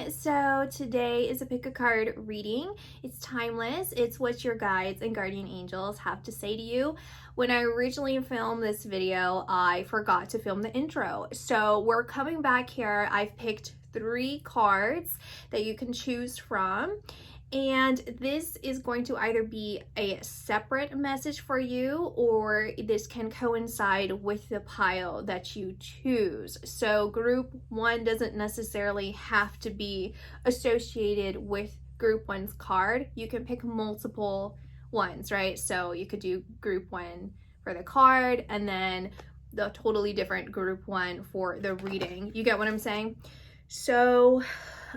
So today is a pick a card reading. It's timeless. It's what your guides and guardian angels have to say to you. When I originally filmed this video, I forgot to film the intro. So we're coming back here. I've picked 3 cards that you can choose from. And this is going to either be a separate message for you, or this can coincide with the pile that you choose. So group 1 doesn't necessarily have to be associated with group 1's card. You can pick multiple ones, right? So you could do group 1 for the card and then the totally different group 1 for the reading. You get what I'm saying? So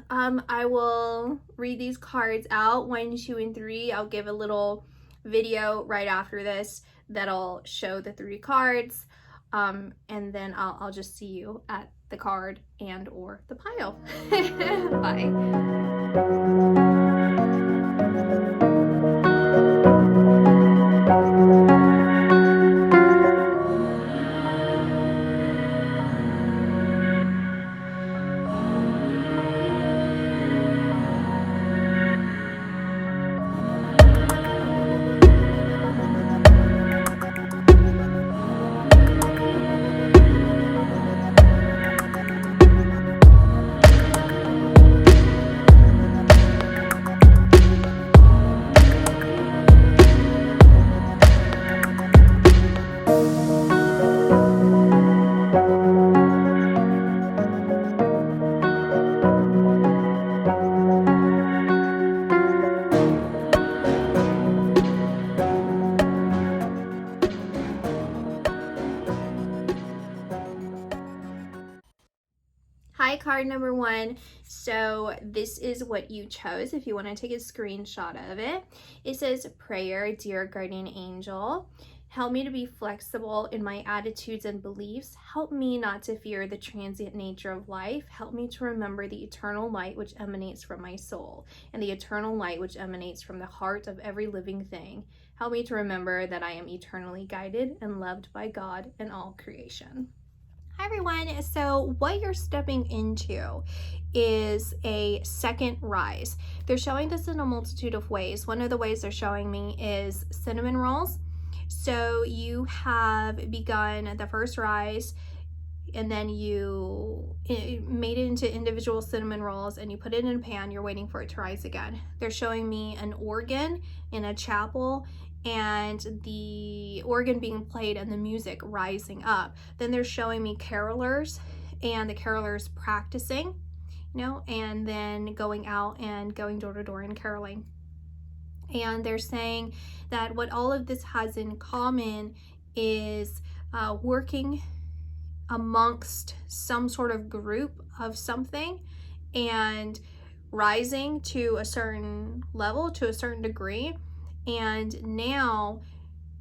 I will read these cards out, 1, 2, and 3. I'll give a little video right after this that'll show the 3 cards, and then I'll just see you at the card and or the pile. Bye. Hi, card number 1. So this is what you chose if you want to take a screenshot of it. It says, prayer, dear guardian angel. Help me to be flexible in my attitudes and beliefs. Help me not to fear the transient nature of life. Help me to remember the eternal light which emanates from my soul and the eternal light which emanates from the heart of every living thing. Help me to remember that I am eternally guided and loved by God and all creation. Hi everyone, so what you're stepping into is a second rise. They're showing this in a multitude of ways. One of the ways they're showing me is cinnamon rolls. So you have begun the first rise and then you made it into individual cinnamon rolls and you put it in a pan, you're waiting for it to rise again. They're showing me an organ in a chapel and the organ being played and the music rising up. Then they're showing me carolers and the carolers practicing, and then going out and going door to door and caroling. And they're saying that what all of this has in common is working amongst some sort of group of something and rising to a certain level, to a certain degree. And now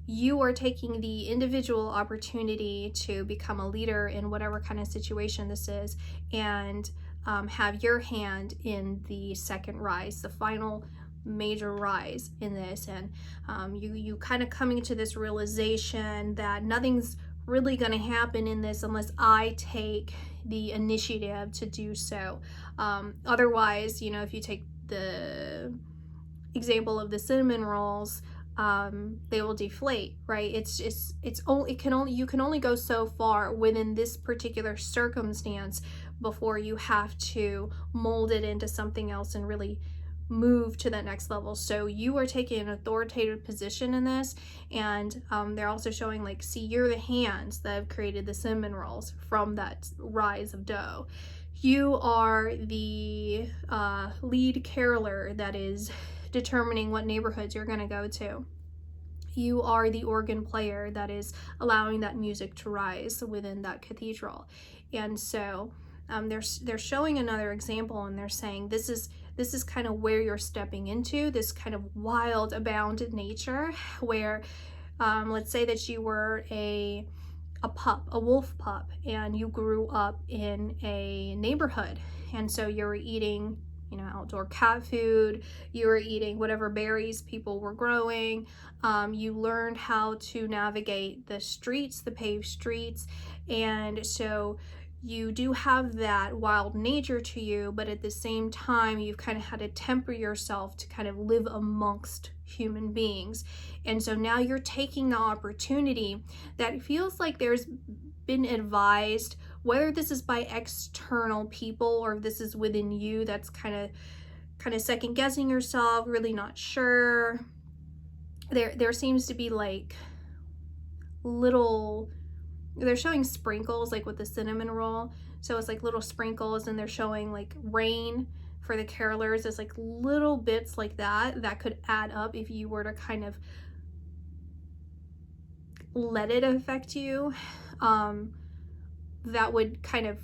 you are taking the individual opportunity to become a leader in whatever kind of situation this is, and have your hand in the second rise, the final major rise in this. And you kind of coming to this realization that nothing's really going to happen in this unless I take the initiative to do so. Otherwise, if you take the example of the cinnamon rolls, they will deflate, right? You can only go so far within this particular circumstance before you have to mold it into something else and really move to that next level. So you are taking an authoritative position in this, and they're also showing, like, see, you're the hands that have created the cinnamon rolls from that rise of dough. You are the lead caroler that is determining what neighborhoods you're going to go to. You are the organ player that is allowing that music to rise within that cathedral. And so they're showing another example, and they're saying this is kind of where you're stepping into, this kind of wild, abounded nature where let's say that you were a wolf pup, and you grew up in a neighborhood, and so you were eating outdoor cat food, you were eating whatever berries people were growing, you learned how to navigate the streets, the paved streets, and so you do have that wild nature to you, but at the same time, you've kind of had to temper yourself to kind of live amongst human beings. And so now you're taking the opportunity that feels like there's been advised, whether this is by external people or if this is within you, that's kind of second guessing yourself, really not sure. There seems to be like little, they're showing sprinkles like with the cinnamon roll, so it's like little sprinkles, and they're showing like rain for the carolers. It's like little bits like that could add up if you were to kind of let it affect you. That would kind of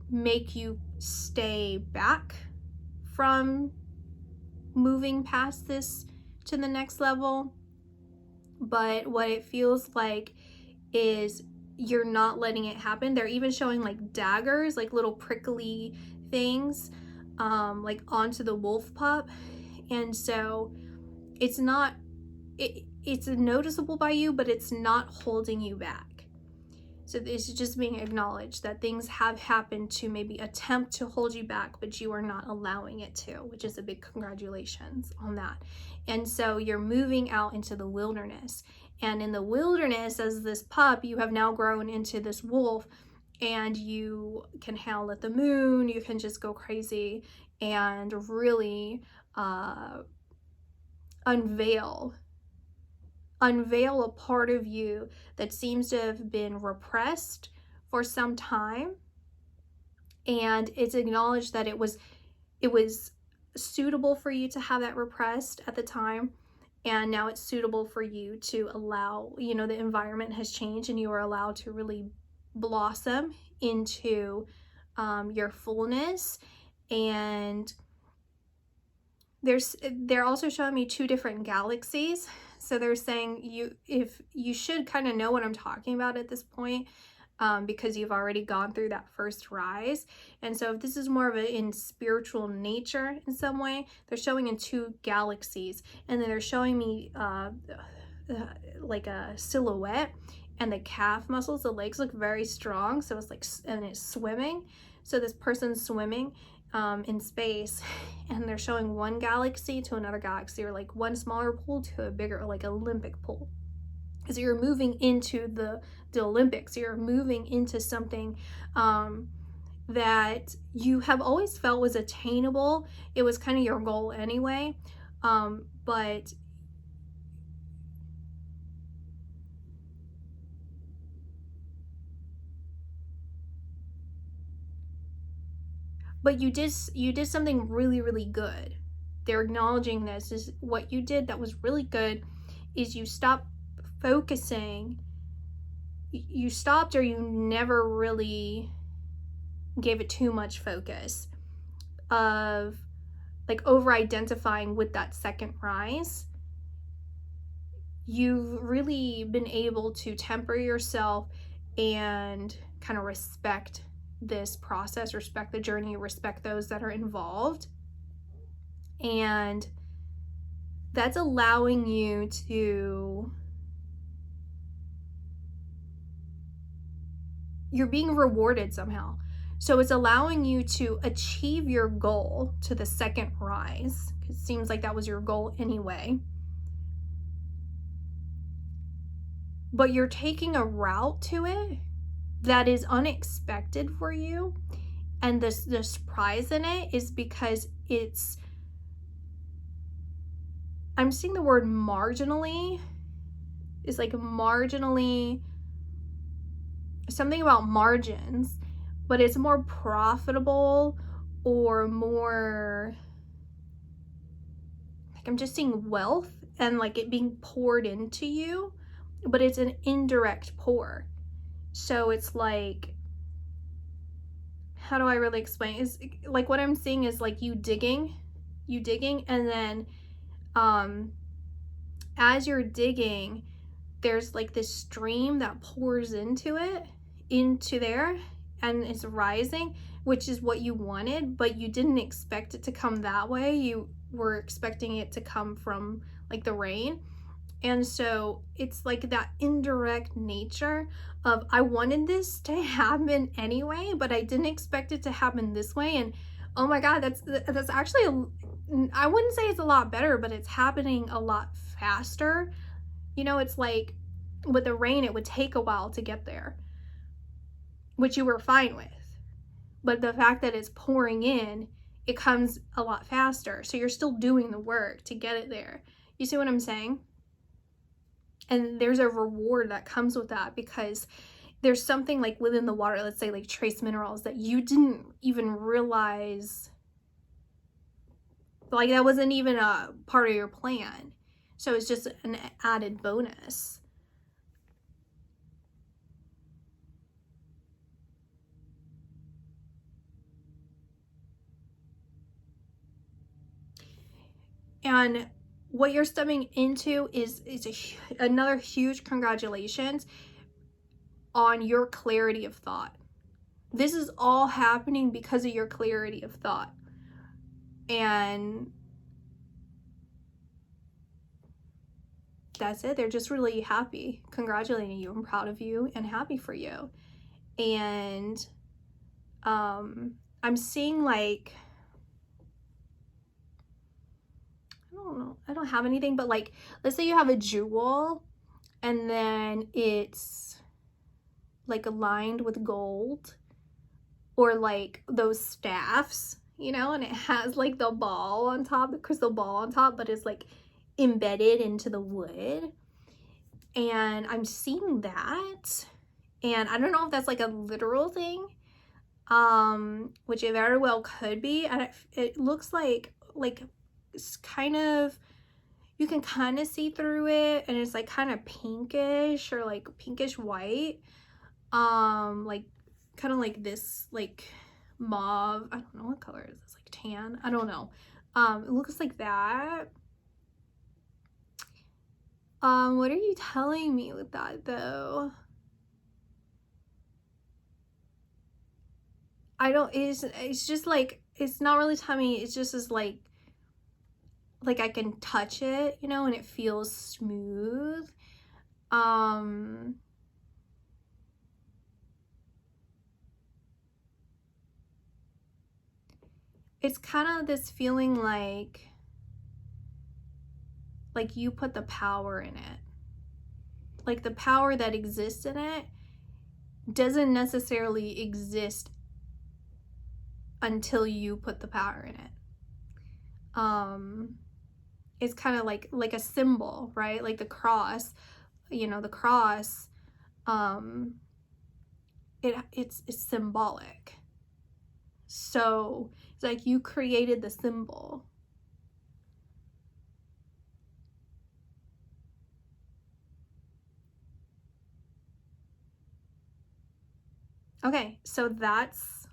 make you stay back from moving past this to the next level. But what it feels like is you're not letting it happen. They're even showing like daggers, like little prickly things, like onto the wolf pup. And so it's not, it's noticeable by you, but it's not holding you back. So it's just being acknowledged that things have happened to maybe attempt to hold you back, but you are not allowing it to, which is a big congratulations on that. And so you're moving out into the wilderness. And in the wilderness, as this pup, you have now grown into this wolf, and you can howl at the moon, you can just go crazy and really unveil a part of you that seems to have been repressed for some time. And it's acknowledged that it was suitable for you to have that repressed at the time, and now it's suitable for you to allow, you know, the environment has changed and you are allowed to really blossom into your fullness. And they're also showing me two different galaxies. So they're saying you should kind of know what I'm talking about at this point, because you've already gone through that first rise. And so if this is more of a in spiritual nature in some way, they're showing in two galaxies, and then they're showing me like a silhouette, and the calf muscles, the legs look very strong. So it's like, and it's swimming. So this person's swimming in space, and they're showing one galaxy to another galaxy, or like one smaller pool to a bigger, like Olympic pool. So you're moving into the Olympics. You're moving into something that you have always felt was attainable. It was kind of your goal anyway, but you did something really, really good. They're acknowledging this is what you did that was really good, is you stopped focusing. You stopped, or you never really gave it too much focus of like over identifying with that second rise. You've really been able to temper yourself and kind of respect this process, respect the journey, respect those that are involved. And that's allowing you to, you're being rewarded somehow. So it's allowing you to achieve your goal to the second rise. It seems like that was your goal anyway. But you're taking a route to it that is unexpected for you. And the surprise in it is because it's, I'm seeing the word marginally. It's like marginally, something about margins, but it's more profitable or more, like I'm just seeing wealth and like it being poured into you, but it's an indirect pour. So it's like, how do I really explain? Is like what I'm seeing is like you digging, and then as you're digging, there's like this stream that pours into there, and it's rising, which is what you wanted, but you didn't expect it to come that way. You were expecting it to come from like the rain. And so it's like that indirect nature of, I wanted this to happen anyway, but I didn't expect it to happen this way. And oh my God, that's actually, I wouldn't say it's a lot better, but it's happening a lot faster. You know, it's like with the rain, it would take a while to get there, which you were fine with. But the fact that it's pouring in, it comes a lot faster. So you're still doing the work to get it there. You see what I'm saying? And there's a reward that comes with that, because there's something like within the water, let's say like trace minerals, that you didn't even realize, like that wasn't even a part of your plan. So it's just an added bonus. And what you're stepping into is another huge congratulations on your clarity of thought. This is all happening because of your clarity of thought. And that's it. They're just really happy, congratulating you and proud of you and happy for you. And I'm seeing like, I don't know, I don't have anything, but like, let's say you have a jewel and then it's like aligned with gold, or like those staffs, you know, and it has like the ball on top, the crystal ball on top, but it's like embedded into the wood. And I'm seeing that, and I don't know if that's like a literal thing, which it very well could be. And it looks like it's kind of, you can kind of see through it, and it's like kind of pinkish or like pinkish white, like kind of like this, like mauve, I don't know what color is this, like tan, I don't know. It looks like that. What are you telling me with that though? I don't, it's just like, it's not really telling me, it's just as like I can touch it, you know, and it feels smooth. It's kind of this feeling like you put the power in it. Like the power that exists in it doesn't necessarily exist until you put the power in it. It's kind of like a symbol, right? Like the cross, you know, the cross, it's symbolic. So it's like you created the symbol. Okay, so that's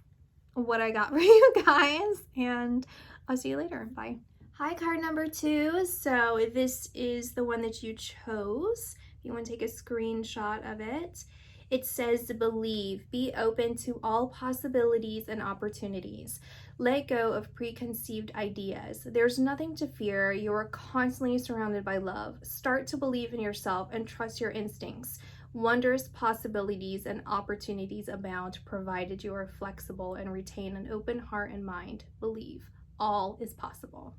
what I got for you guys, and I'll see you later. Bye. Hi, card number 2. So this is the one that you chose. If you want to take a screenshot of it, it says, believe, be open to all possibilities and opportunities. Let go of preconceived ideas. There's nothing to fear. You are constantly surrounded by love. Start to believe in yourself and trust your instincts. Wondrous possibilities and opportunities abound, provided you are flexible and retain an open heart and mind. Believe. All is possible.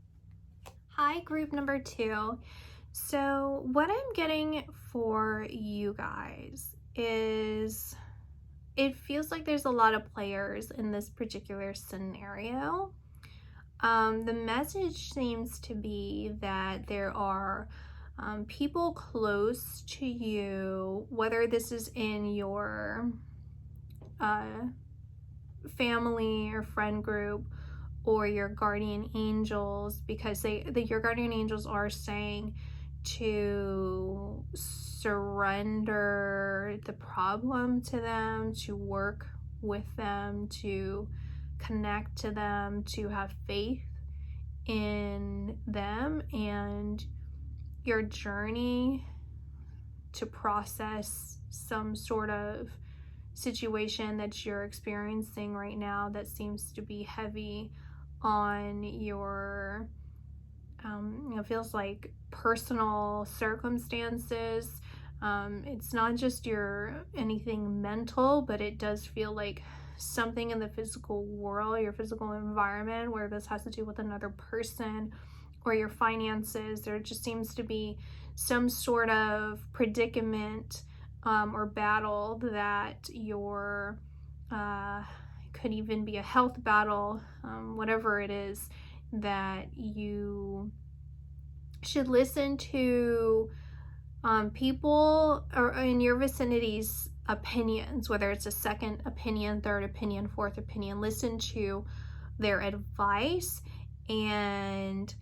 Hi, group number 2. So what I'm getting for you guys is, it feels like there's a lot of players in this particular scenario. The message seems to be that there are people close to you, whether this is in your family or friend group or your guardian angels, because your guardian angels are saying to surrender the problem to them, to work with them, to connect to them, to have faith in them and your journey to process some sort of situation that you're experiencing right now that seems to be heavy on your It feels like personal circumstances. It's not just anything mental, but it does feel like something in the physical world, your physical environment, where this has to do with another person or your finances. There just seems to be some sort of predicament or battle that could even be a health battle, whatever it is, that you should listen to people or in your vicinity's opinions, whether it's a second opinion, third opinion, fourth opinion. Listen to their advice and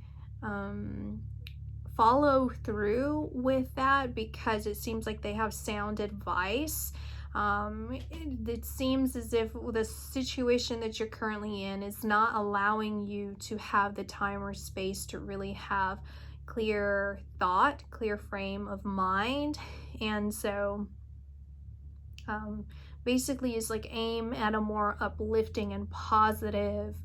follow through with that, because it seems like they have sound advice. It seems as if the situation that you're currently in is not allowing you to have the time or space to really have clear thought, clear frame of mind. And so basically is like aim at a more uplifting and positive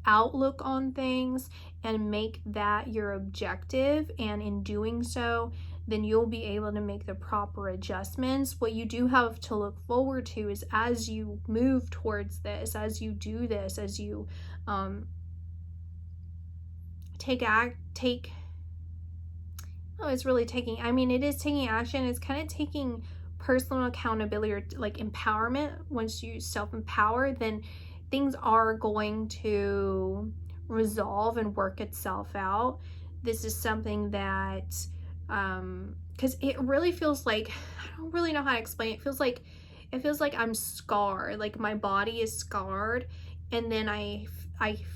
outlook on things and make that your objective. And in doing so, then you'll be able to make the proper adjustments. What you do have to look forward to is, as you move towards this, as you do this, as you it is taking action. It's kind of taking personal accountability, or like empowerment. Once you self-empower, then things are going to resolve and work itself out. This is something that because it really feels like, I don't really know how to explain it. It feels like I'm scarred, like my body is scarred, and then I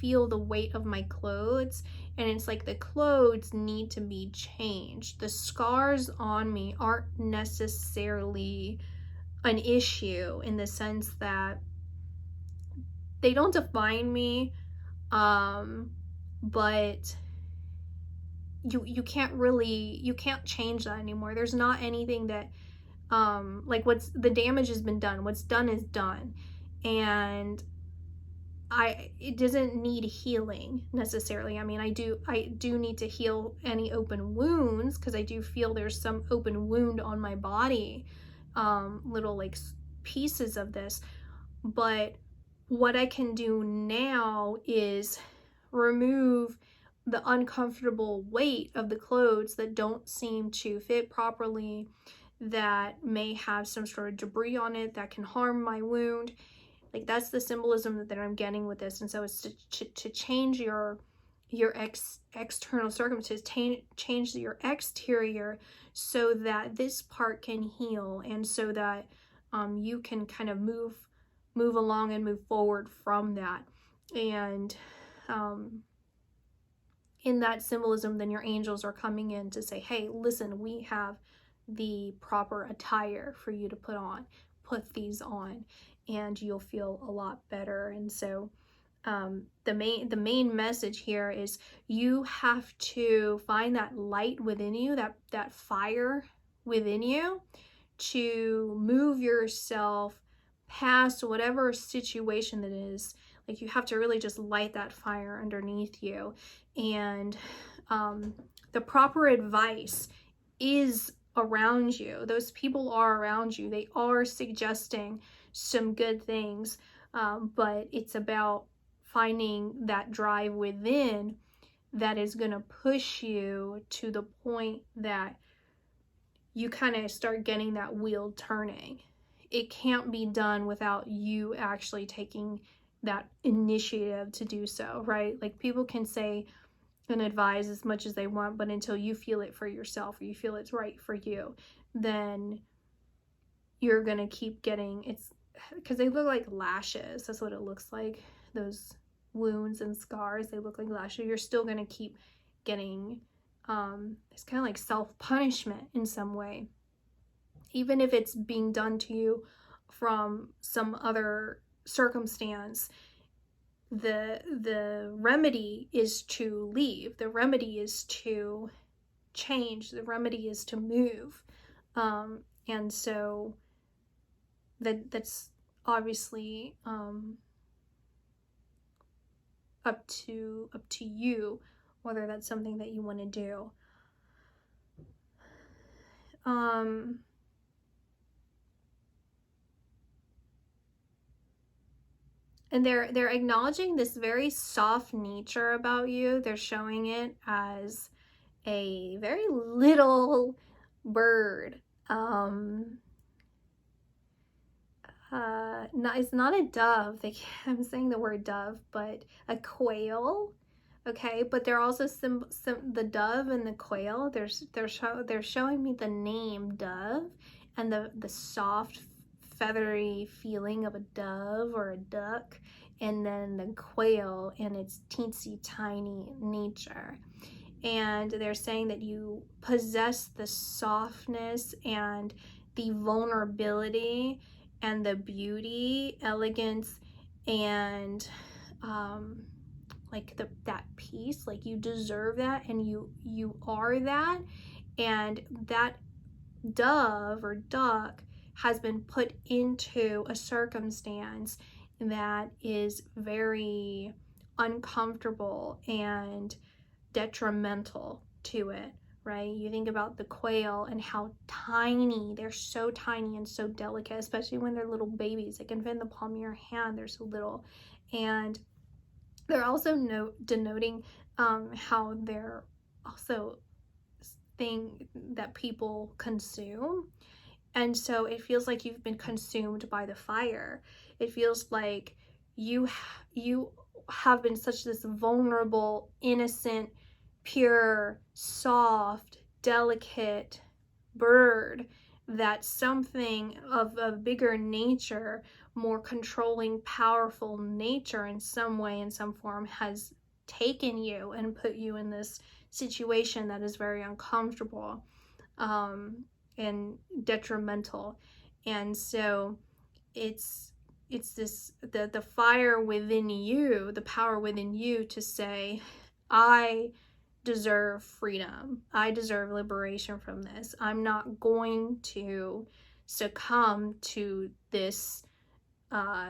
feel the weight of my clothes, and it's like the clothes need to be changed. The scars on me aren't necessarily an issue, in the sense that they don't define me, but you can't change that anymore. There's not anything that like the damage has been done. What's done is done, and it doesn't need healing necessarily. I mean, I do need to heal any open wounds, because I do feel there's some open wound on my body, little like pieces of this. But what I can do now is remove the uncomfortable weight of the clothes that don't seem to fit properly, that may have some sort of debris on it that can harm my wound. Like, that's the symbolism that I'm getting with this. And so it's to change your external circumstances, change your exterior, so that this part can heal, and so that you can kind of move along and move forward from that. And in that symbolism, then your angels are coming in to say, hey, listen, we have the proper attire for you to put these on, and you'll feel a lot better. And so the main message here is, you have to find that light within you, that fire within you, to move yourself past whatever situation it is. Like, you have to really just light that fire underneath you. And the proper advice is around you. Those people are around you. They are suggesting some good things, but it's about finding that drive within that is going to push you to the point that you kind of start getting that wheel turning. It can't be done without you actually taking that initiative to do so, right? Like, people can say and advise as much as they want, but until you feel it for yourself, or you feel it's right for you, then you're gonna keep getting, it's because they look like lashes. That's what it looks like. Those wounds and scars, they look like lashes. You're still gonna keep getting it's kind of like self-punishment in some way, even if it's being done to you from some other circumstance. The remedy is to leave. The remedy is to change. The remedy is to move. And so that's obviously up to you whether that's something that you want to do. And they're acknowledging this very soft nature about you. They're showing it as a very little bird. It's not a dove. I'm saying the word dove, but a quail. Okay, but they're also the dove and the quail. They're showing me the name dove and the soft feathery feeling of a dove or a duck, and then the quail and its teensy tiny nature. And they're saying that you possess the softness and the vulnerability and the beauty, elegance, and like that peace. Like you deserve that, and you are that. And that dove or duck has been put into a circumstance that is very uncomfortable and detrimental to it, right? You think about the quail and how tiny, they're so tiny and so delicate, especially when they're little babies. They can fit in the palm of your hand, they're so little. And they're also denoting how they're also thing that people consume. And so it feels like you've been consumed by the fire. It feels like you have been such this vulnerable, innocent, pure, soft, delicate bird that something of a bigger nature, more controlling, powerful nature in some way, in some form, has taken you and put you in this situation that is very uncomfortable and detrimental. And so it's this the fire within you, the power within you to say, I deserve freedom. I deserve liberation from this. I'm not going to succumb to this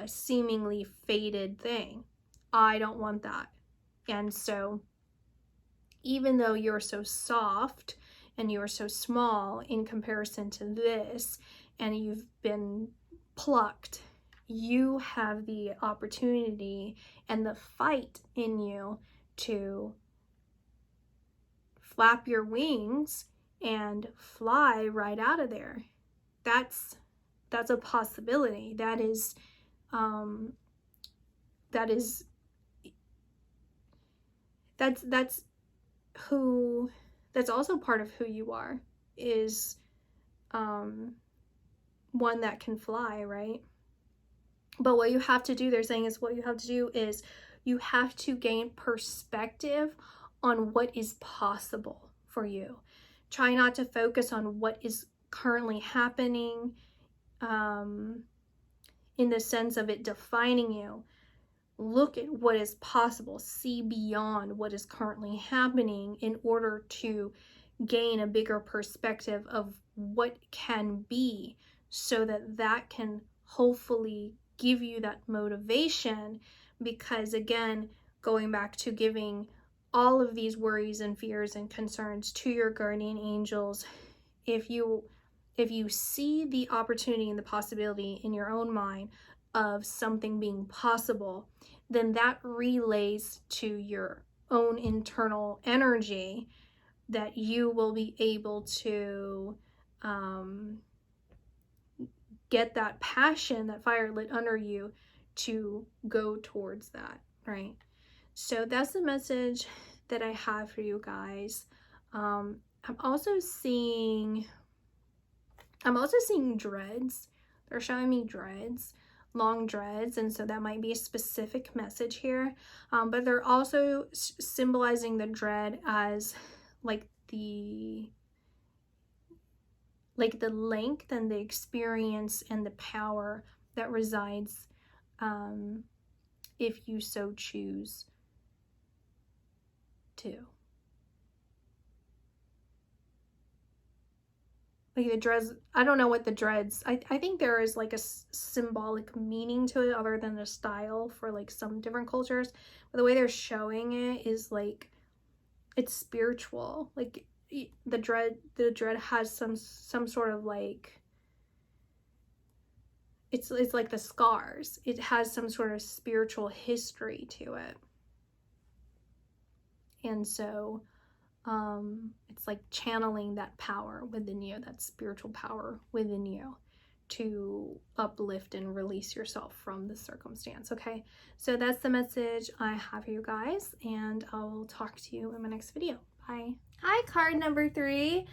seemingly fated thing. I don't want that. And so even though you're so soft and you're so small in comparison to this, and you've been plucked, you have the opportunity and the fight in you to flap your wings and fly right out of there. That's a possibility. That's also part of who you are, is one that can fly, right? But what you have to do, they're saying, is what you have to do is you have to gain perspective on what is possible for you. Try not to focus on what is currently happening in the sense of it defining you. Look at what is possible. See beyond what is currently happening in order to gain a bigger perspective of what can be, so that can hopefully give you that motivation. Because again, going back to giving all of these worries and fears and concerns to your guardian angels, if you see the opportunity and the possibility in your own mind of something being possible, then that relays to your own internal energy that you will be able to get that passion, that fire lit under you, to go towards that, right? So that's the message that I have for you guys. I'm also seeing dreads. They're showing me dreads, long dreads, and so that might be a specific message here. But they're also symbolizing the dread as like the length and the experience and the power that resides if you so choose to. Like the dreads, I don't know what the dreads, I think there is like a symbolic meaning to it other than the style for like some different cultures, but the way they're showing it is like it's spiritual. Like the dread has some sort of like, it's like the scars. It has some sort of spiritual history to it. And so it's like channeling that power within you, that spiritual power within you, to uplift and release yourself from the circumstance. Okay, so that's the message I have for you guys, and I'll talk to you in my next video. Bye. Hi, card number 3.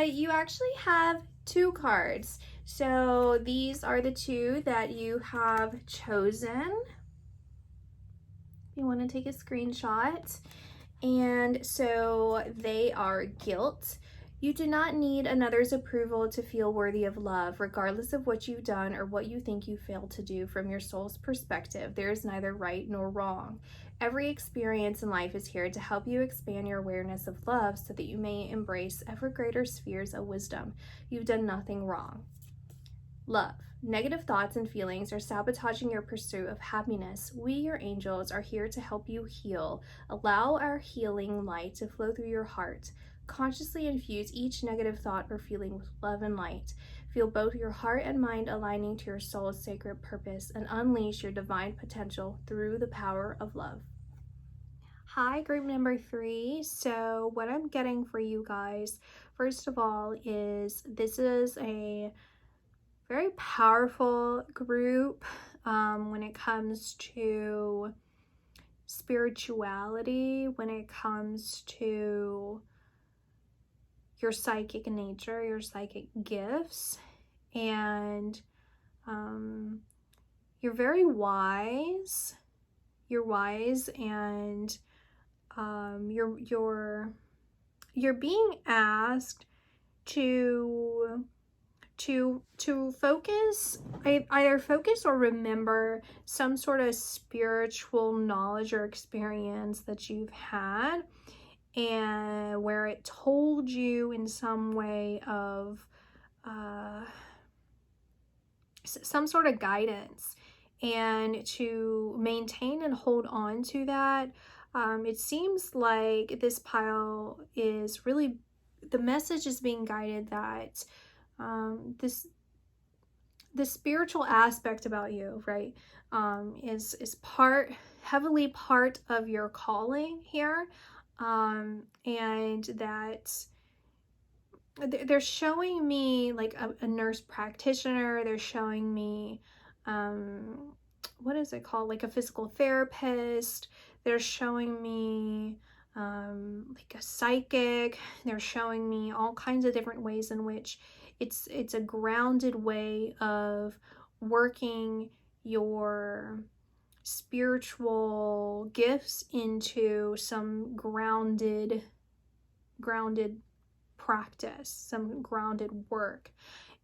You actually have 2 cards. So these are the 2 that you have chosen. You want to take a screenshot. And so they are guilt. You do not need another's approval to feel worthy of love, regardless of what you've done or what you think you failed to do. From your soul's perspective, there is neither right nor wrong. Every experience in life is here to help you expand your awareness of love so that you may embrace ever greater spheres of wisdom. You've done nothing wrong. Love. Negative thoughts and feelings are sabotaging your pursuit of happiness. We, your angels, are here to help you heal. Allow our healing light to flow through your heart. Consciously infuse each negative thought or feeling with love and light. Feel both your heart and mind aligning to your soul's sacred purpose, and unleash your divine potential through the power of love. Hi, group number 3. So what I'm getting for you guys, first of all, is this is a very powerful group when it comes to spirituality, when it comes to your psychic nature, your psychic gifts, and you're very wise. You're wise, and you're being asked to focus, either focus or remember some sort of spiritual knowledge or experience that you've had, and where it told you in some way of some sort of guidance, and to maintain and hold on to that. It seems like this pile is really, the message is being guided that the spiritual aspect about you, right, is heavily part of your calling here, and that they're showing me like a nurse practitioner. They're showing me what is it called, like a physical therapist. They're showing me like a psychic. They're showing me all kinds of different ways in which it's a grounded way of working your spiritual gifts into some grounded practice, some grounded work.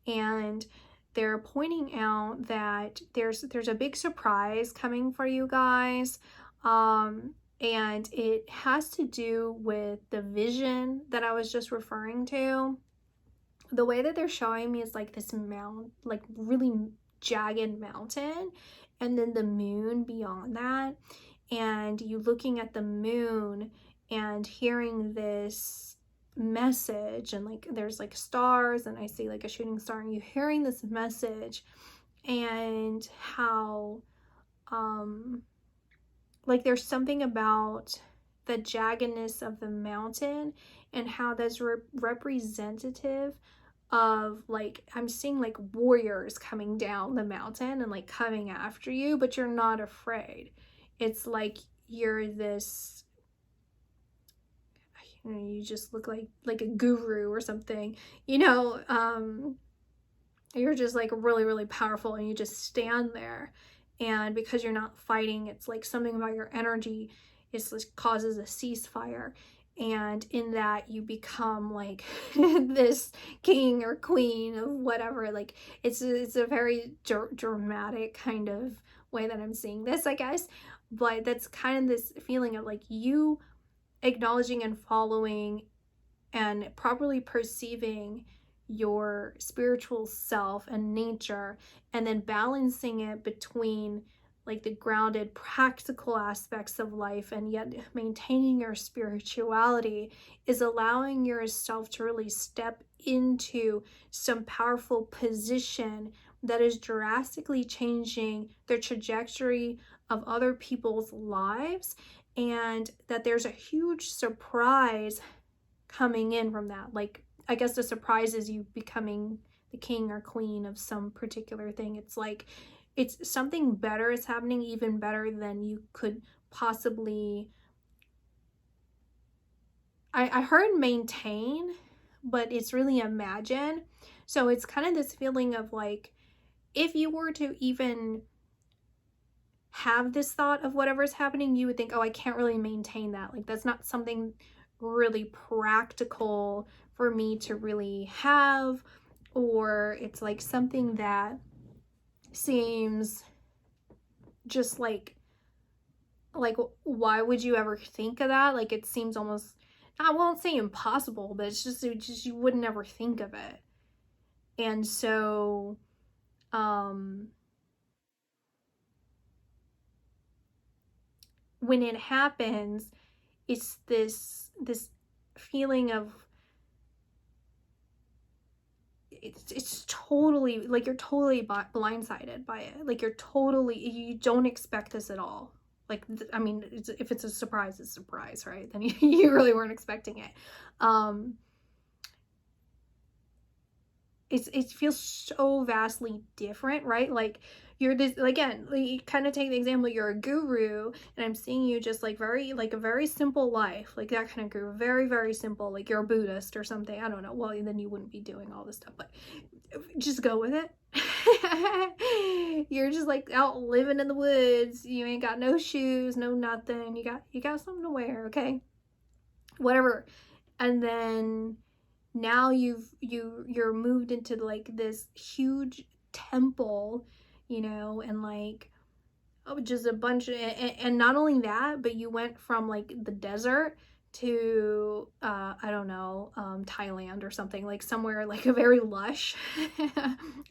And they're pointing out that there's a big surprise coming for you guys, and it has to do with the vision that I was just referring to. The way that they're showing me is like this like really jagged mountain, and then the moon beyond that, and you looking at the moon and hearing this message, and like there's like stars, and I see like a shooting star, and you hearing this message, and how like there's something about the jaggedness of the mountain, and how that's representative of, like, I'm seeing like warriors coming down the mountain and like coming after you, but you're not afraid. It's like you're this, you know, you just look like a guru or something, you know. You're just like really, really powerful, and you just stand there, and because you're not fighting, it's like something about your energy is like causes a ceasefire, and in that you become like this king or queen of whatever. Like it's a very dramatic kind of way that I'm seeing this, I guess, but that's kind of this feeling of like you acknowledging and following and properly perceiving your spiritual self and nature, and then balancing it between like the grounded practical aspects of life, and yet maintaining your spirituality is allowing yourself to really step into some powerful position that is drastically changing the trajectory of other people's lives, and that there's a huge surprise coming in from that. Like, I guess the surprise is you becoming the king or queen of some particular thing. It's like, it's something better is happening, even better than you could possibly. I heard maintain, but it's really imagine. So it's kind of this feeling of like, if you were to even have this thought of whatever's happening, you would think, oh, I can't really maintain that. Like, that's not something really practical for me to really have, or it's like something that seems just like why would you ever think of that? Like, it seems almost, I won't say impossible, but it's just you would never think of it. And so when it happens, it's this feeling of, it's totally like you're totally blindsided by it. Like, you don't expect this at all. Like, I mean, if it's a surprise, it's a surprise, right? Then you really weren't expecting it. It feels so vastly different, right? Like, you're this, again, you kind of take the example, you're a guru, and I'm seeing you just like a very simple life, like that kind of guru, very, very simple, like you're a Buddhist or something. I don't know. Well, then you wouldn't be doing all this stuff, but just go with it. You're just like out living in the woods. You ain't got no shoes, no nothing. You got something to wear, okay? Whatever. And then now you're moved into like this huge temple, and like, oh, just a bunch of, and not only that, but you went from like the desert to I don't know, Thailand or something, like somewhere like a very lush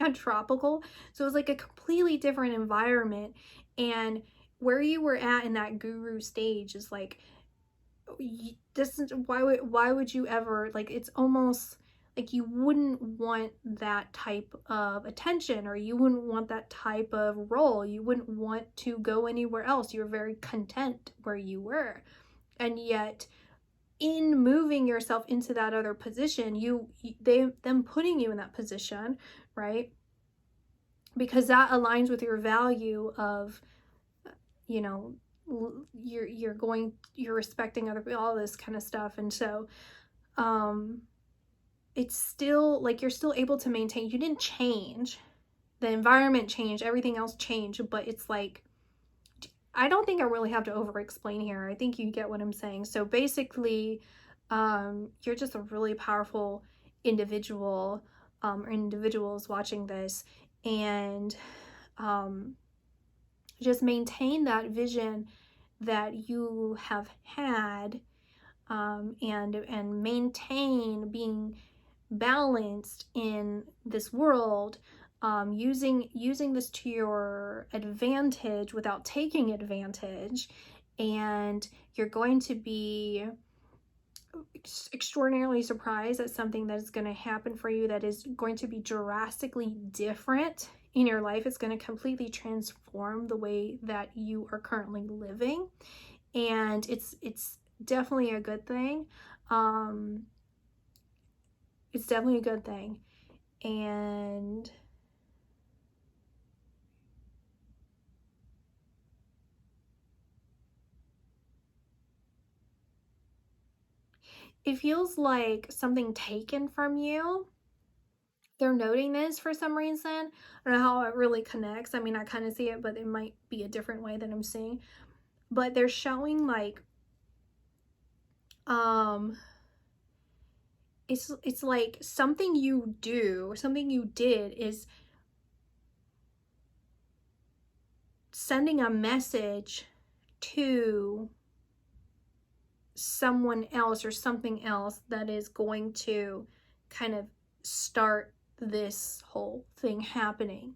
and tropical. So it was like a completely different environment. And where you were at in that guru stage is like, this is why would you ever, like, it's almost like you wouldn't want that type of attention, or you wouldn't want that type of role. You wouldn't want to go anywhere else. You're very content where you were. And yet, in moving yourself into that other position, them putting you in that position, right? Because that aligns with your value of, you're respecting other people, all this kind of stuff. And so it's still like you're still able to maintain. You didn't change, the environment changed, everything else changed, but it's like, I don't think I really have to over explain here. I think you get what I'm saying. So basically, you're just a really powerful individual, or individuals watching this, and just maintain that vision that you have had, and maintain being balanced in this world, using this to your advantage without taking advantage. And you're going to be extraordinarily surprised at something that is going to happen for you that is going to be drastically different in your life. It's going to completely transform the way that you are currently living, and it's definitely a good thing. It's definitely a good thing. And it feels like something taken from you. They're noting this for some reason. I don't know how it really connects. I mean, I kind of see it, but it might be a different way that I'm seeing. But they're showing like, it's like something you did is sending a message to someone else or something else that is going to kind of start this whole thing happening.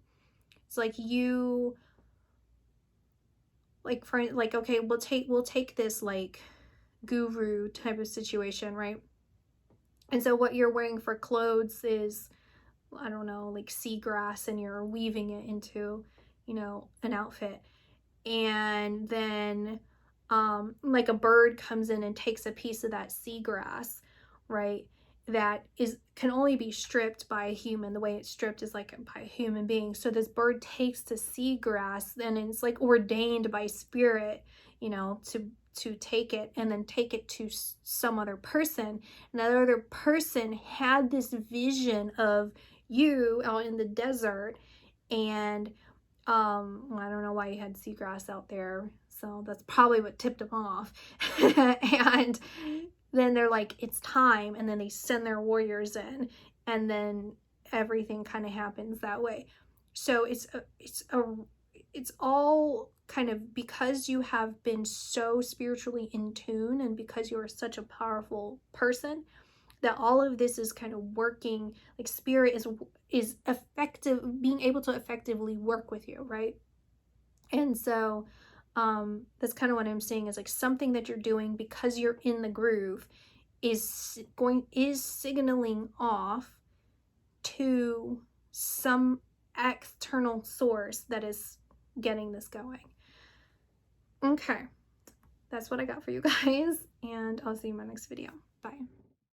It's like you like for like, okay, we'll take this like guru type of situation, right? And so what you're wearing for clothes is, I don't know, like seagrass, and you're weaving it into, you know, an outfit. And then like a bird comes in and takes a piece of that seagrass, right? That can only be stripped by a human. The way it's stripped is like by a human being. So this bird takes the seagrass, and it's like ordained by spirit, you know, to take it and then take it to some other person. And that other person had this vision of you out in the desert, and I don't know why he had seagrass out there, so that's probably what tipped him off. And then they're like, it's time, and then they send their warriors in, and then everything kind of happens that way. So it's all kind of because you have been so spiritually in tune, and because you are such a powerful person, that all of this is kind of working, like spirit is effective, being able to effectively work with you, right? And so that's kind of what I'm saying, is like something that you're doing because you're in the groove is signaling off to some external source that is getting this going. Okay, that's what I got for you guys, and I'll see you in my next video. Bye.